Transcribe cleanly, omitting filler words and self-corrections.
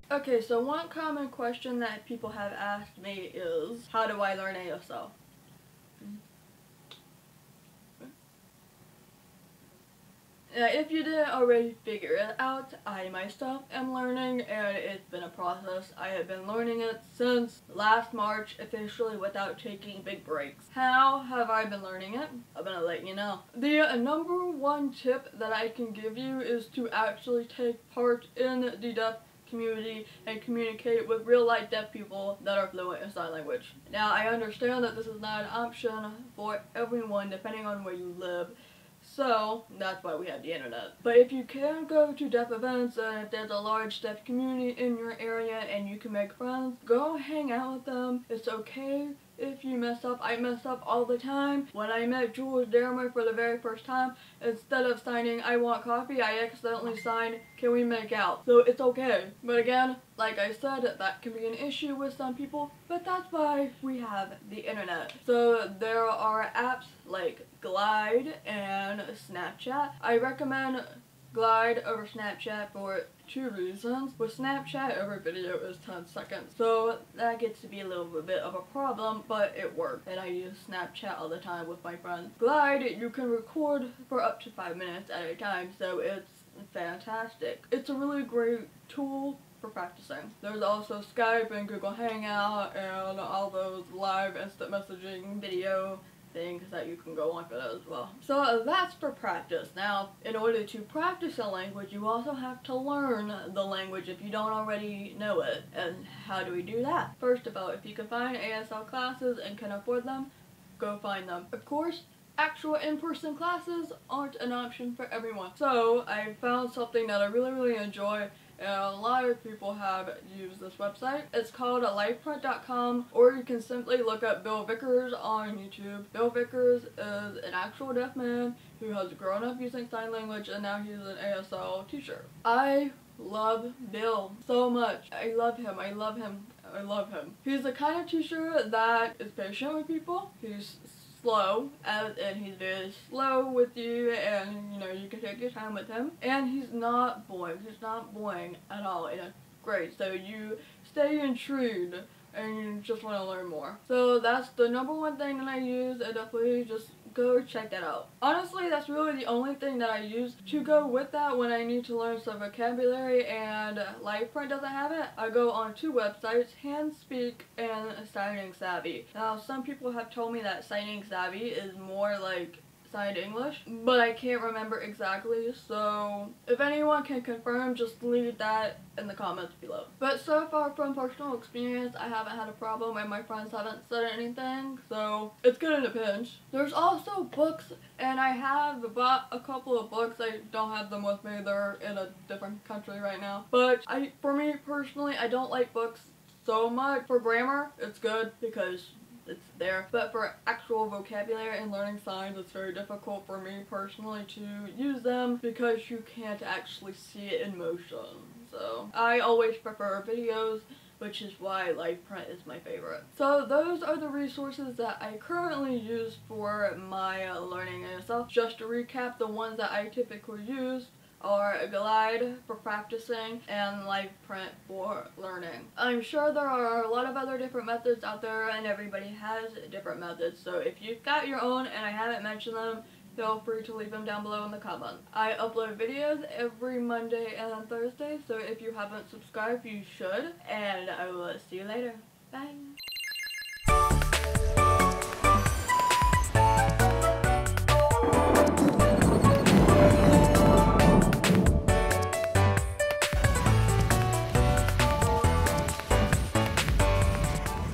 Okay, so one common question that people have asked me is, how do I learn ASL? If you didn't already figure it out, I myself am learning, and it's been a process. I have been learning it since last March, officially without taking big breaks. How have I been learning it? I'm gonna let you know. The number one tip that I can give you is to actually take part in the deaf community and communicate with real-life deaf people that are fluent in sign language. Now, I understand that this is not an option for everyone depending on where you live. So, that's why we have the internet. But if you can go to deaf events and if there's a large deaf community in your area and you can make friends, go hang out with them. It's okay if you mess up. I mess up all the time. When I met Jules Dermer for the very first time, instead of signing I want coffee, I accidentally signed can we make out. So it's okay. But again, like I said, that can be an issue with some people, but that's why we have the internet. So there are apps like GAAD and Snapchat. I recommend GAAD over Snapchat for two reasons. With Snapchat, every video is 10 seconds, so that gets to be a little bit of a problem, but it works, and I use Snapchat all the time with my friends. GAAD, you can record for up to 5 minutes at a time, so it's fantastic. It's a really great tool for practicing. There's also Skype and Google Hangout and all those live instant messaging video things that you can go on for that as well. So that's for practice. Now, in order to practice a language, you also have to learn the language if you don't already know it. And how do we do that? First of all, if you can find ASL classes and can afford them, go find them. Of course, actual in-person classes aren't an option for everyone. So I found something that I really enjoy, and a lot of people have used this website. It's called lifeprint.com, or you can simply look up Bill Vickers on YouTube. Bill Vickers is an actual deaf man who has grown up using sign language, and now he's an ASL teacher. I love Bill so much. I love him. I love him. I love him. He's the kind of teacher that is patient with people. He's slow, and he's very slow with you, and you know, you can take your time with him, and he's not boring at all, and it's great, so you stay intrigued and you just want to learn more. So that's the number one thing that I use, and definitely just go check that out. Honestly, that's really the only thing that I use to go with that when I need to learn some vocabulary and LivePrint doesn't have it. I go on two websites, Handspeak and Signing Savvy. Now, some people have told me that Signing Savvy is more like signed English, but I can't remember exactly, so if anyone can confirm, just leave that in the comments below. But so far from personal experience, I haven't had a problem and my friends haven't said anything, so it's good in a pinch. There's also books, and I have bought a couple of books. I don't have them with me, they're in a different country right now. But for me personally, I don't like books so much. For grammar, it's good because it's there, but for actual vocabulary and learning signs, it's very difficult for me personally to use them because you can't actually see it in motion. So I always prefer videos, which is why LivePrint is my favorite. So those are the resources that I currently use for my learning ASL. Just to recap, the ones that I typically use are GAAD for practicing and LivePrint for learning. I'm sure there are a lot of other different methods out there, and everybody has different methods, so if you've got your own and I haven't mentioned them, feel free to leave them down below in the comments. I upload videos every Monday and Thursday, so if you haven't subscribed, you should, and I will see you later. Bye!